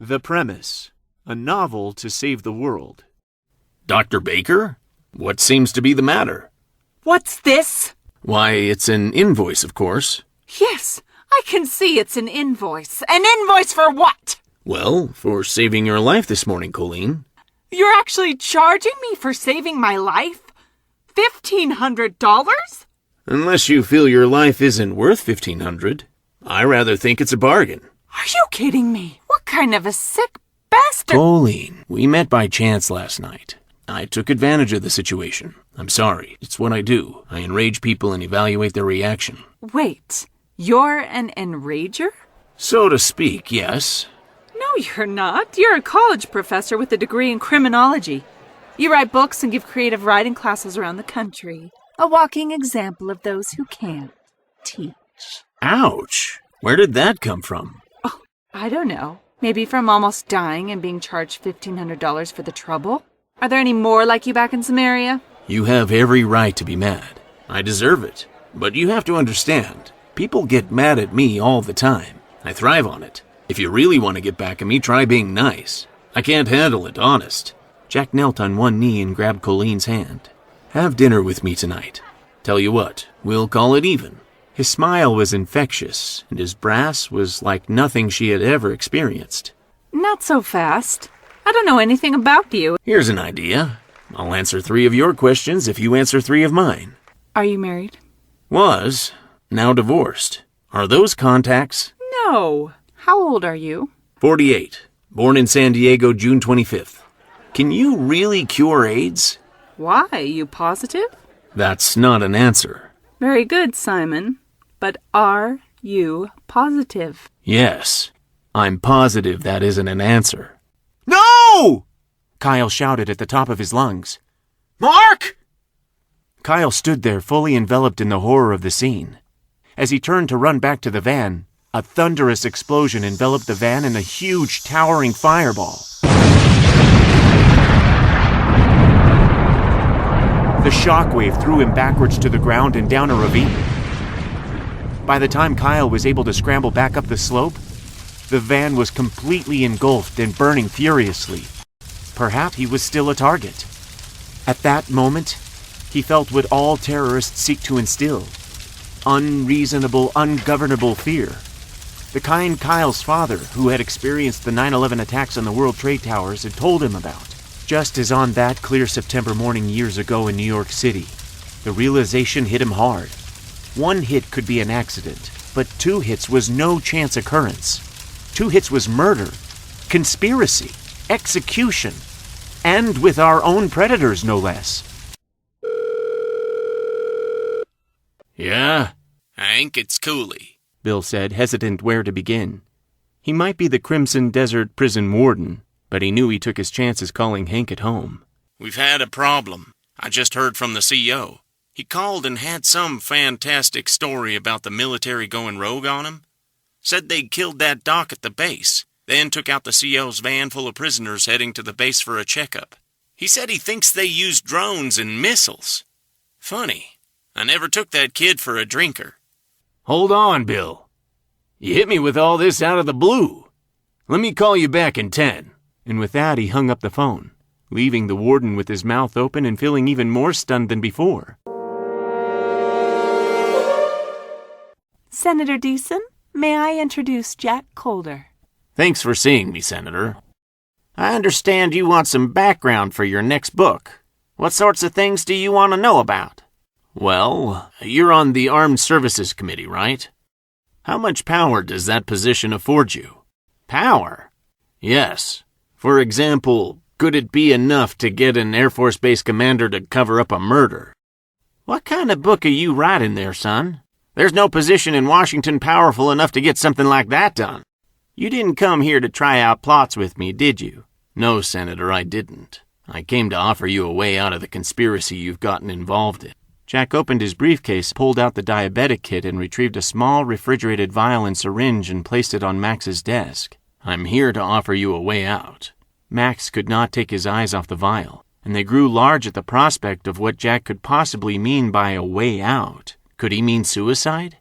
The premise: a novel to save the world. Dr. Baker? What seems to be the matter? What's this? Why, it's an invoice, of course. Yes, I can see it's an invoice. An invoice for what? Well, for saving your life this morning, Colleen. You're actually charging me for saving my life? $1,500? Unless you feel your life isn't worth $1,500. I rather think it's a bargain. Are you kidding me? What kind of a sick bastard? Colleen, we met by chance last night. I took advantage of the situation. I'm sorry. It's what I do. I enrage people and evaluate their reaction. Wait, you're an enrager? So to speak, yes. No, you're not. You're a college professor with a degree in criminology. You write books and give creative writing classes around the country. A walking example of those who can't teach. Ouch! Where did that come from? Oh, I don't know. Maybe from almost dying and being charged $1,500 for the trouble? Are there any more like you back in Samaria? You have every right to be mad. I deserve it. But you have to understand, people get mad at me all the time. I thrive on it. If you really want to get back at me, try being nice. I can't handle it, honest. Jack knelt on one knee and grabbed Colleen's hand. Have dinner with me tonight. Tell you what, we'll call it even. His smile was infectious, and his brass was like nothing she had ever experienced. Not so fast. I don't know anything about you. Here's an idea. I'll answer 3 of your questions if you answer 3 of mine. Are you married? Was. Now divorced. Are those contacts? No. How old are you? 48. Born in San Diego, June 25th. Can you really cure AIDS? Why? You positive? That's not an answer. Very good, Simon. But are you positive? Yes. I'm positive that isn't an answer. No! Kyle shouted at the top of his lungs. Mark! Kyle stood there fully enveloped in the horror of the scene. As he turned to run back to the van, a thunderous explosion enveloped the van in a huge, towering fireball. The shockwave threw him backwards to the ground and down a ravine. By the time Kyle was able to scramble back up the slope, the van was completely engulfed and burning furiously. Perhaps he was still a target. At that moment, he felt what all terrorists seek to instill: unreasonable, ungovernable fear. The kind Kyle's father, who had experienced the 9/11 attacks on the World Trade Towers, had told him about. Just as on that clear September morning years ago in New York City, the realization hit him hard. 1 hit could be an accident, but 2 hits was no chance occurrence. 2 hits was murder, conspiracy, execution, and with our own predators, no less. Yeah? Hank, it's Cooley, Bill said, hesitant where to begin. He might be the Crimson Desert prison warden, but he knew he took his chances calling Hank at home. We've had a problem. I just heard from the CO. He called and had some fantastic story about the military going rogue on him. Said they'd killed that doc at the base, then took out the CO's van full of prisoners heading to the base for a checkup. He said he thinks they used drones and missiles. Funny, I never took that kid for a drinker. Hold on, Bill. You hit me with all this out of the blue. Let me call you back in 10. And with that, he hung up the phone, leaving the warden with his mouth open and feeling even more stunned than before. Senator Deason, may I introduce Jack Colder? Thanks for seeing me, Senator. I understand you want some background for your next book. What sorts of things do you want to know about? Well, you're on the Armed Services Committee, right? How much power does that position afford you? Power? Yes. For example, could it be enough to get an Air Force Base commander to cover up a murder? What kind of book are you writing there, son? There's no position in Washington powerful enough to get something like that done. You didn't come here to try out plots with me, did you? No, Senator, I didn't. I came to offer you a way out of the conspiracy you've gotten involved in. Jack opened his briefcase, pulled out the diabetic kit, and retrieved a small refrigerated vial and syringe and placed it on Max's desk. I'm here to offer you a way out. Max could not take his eyes off the vial, and they grew large at the prospect of what Jack could possibly mean by a way out. Could he mean suicide?